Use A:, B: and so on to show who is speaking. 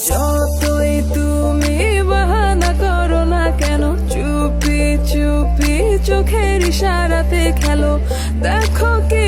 A: যতই তুমি বাহানা করো না কেন, চুপি চুপি চোখের ইশারাতে খেলো, দেখো কি